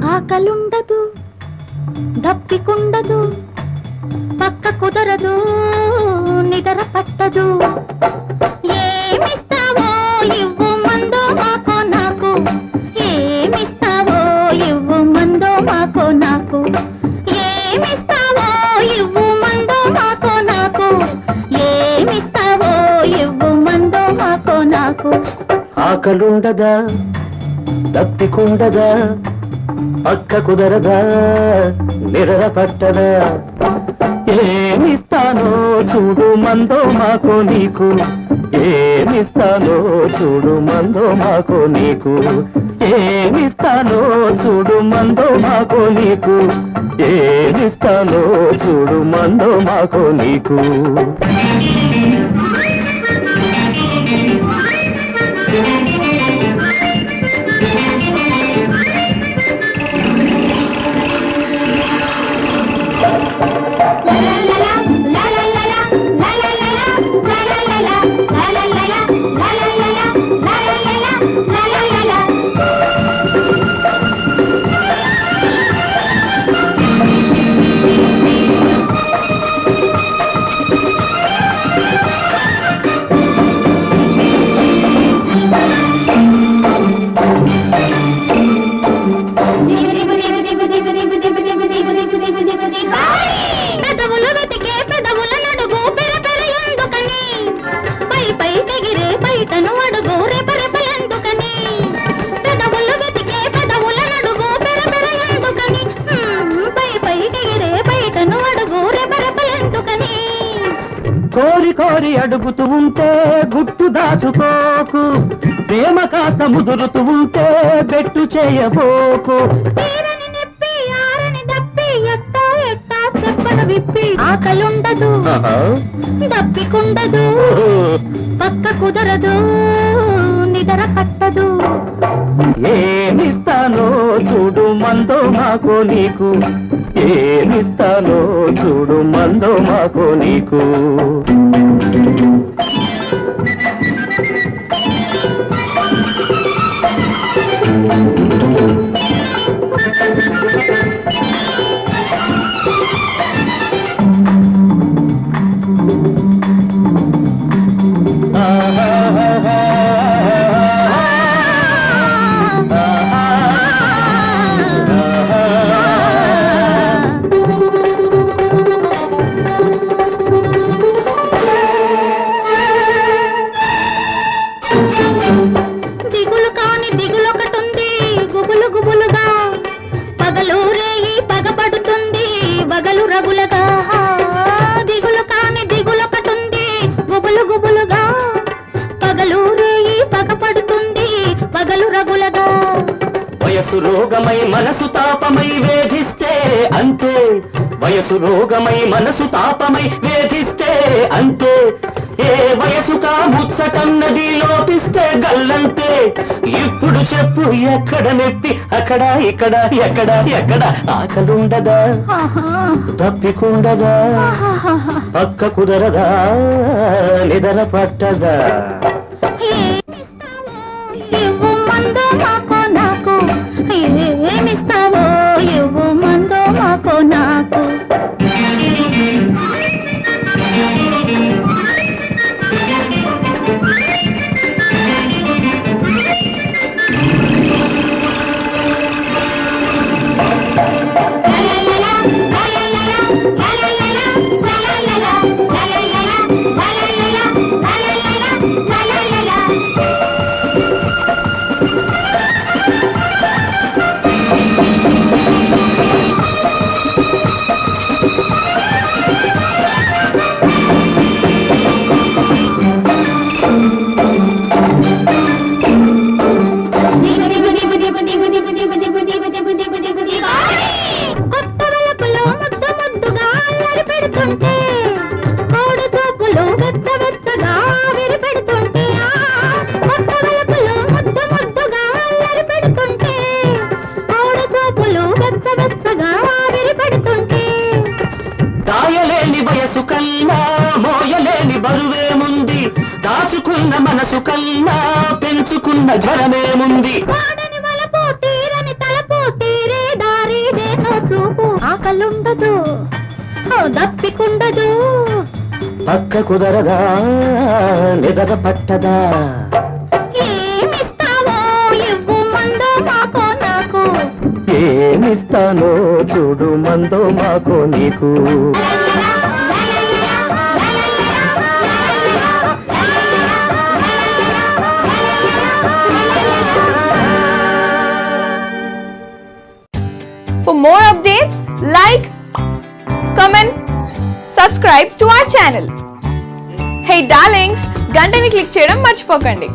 ఆకలుండదు దప్పికుండదు పక్క కుదరదు నిద్ర పట్టదు ఏమిస్తావో ఇవ్వు మందో మాకో నాకు ఏమిస్తావో ఇవ్వు మందో మాకో నాకు ఏమిస్తావో ఇవ్వు మందో మాకో నాకు ఏమిస్తావో ఇవ్వు మందో మాకో నాకు ఆకలుండదా దప్పికుండదా పక్క కుదరదా నిద్ర పట్టదా ఏమిస్తానో చూడు మందో మాకో నీకు ఏమిస్తానో చూడు మందో మాకో నీకు ఏమిస్తానో చూడు మందో మాకో నీకు ఏమిస్తానో చూడు మందో మాకో నీకు కోరి కోరి అడుగుతూ ఉంటే గుట్టు దాచుకోకు ప్రేమ కాస్త ముదురుతూ ఉంటే బెట్టు చేయబోకు విప్పి ఆకలుండదు దప్పికుండదు పక్క కుదరదు నిద్ర పట్టదు ఏమిస్తానో చూడు మందో మాకో నీకు ఏమిస్తానో చూడు మందో మాకో నీకు దిగులు కాని దిగులొకటుంది గుబులు గుబులుగా పగలు రేయి పగపడుతుంది వగలు రగులగా దిగులు కాని దిగులొకటుంది గుబులు గుబులుగా పగలు రేయి పగపడుతుంది వగలు రగులగా వయసు రోగమై మనసు తాపమై వేధిస్తే అంతే వయసు రోగమై మనసు తాపమై వేధిస్తే అంతే ఏ వయసుకా ముచ్చటన్నది లోపిస్తే గల్లంతే ఇప్పుడు చెప్పు ఎక్కడ నెప్పి అక్కడ ఇక్కడ ఎక్కడ ఎక్కడ ఆకలుండదా తప్పికుండదా పక్క కుదరదా నిద్ర పట్టదా ఇవ్వు మందో మాకో నాకు ఏమిస్తావో ఇవ్వు మందో మాకో నాకు బరువేముంది దాచుకున్న మనసు కన్నా పెంచుకున్న జ్వరమేముంది వాడని వలపు తీరని తలపు తీరే అసలుండదు ఓ దప్పికుండదు పక్క కుదరదా నిద్ర పట్టదా ఏమిస్తావో ఇవ్వు మందో మాకో నాకు ఏమిస్తానో చూడు మందో మాకో నీకు For more updates, like, comment, subscribe to our channel. Hey darlings, గంటని click చేయడం మర్చిపోకండి.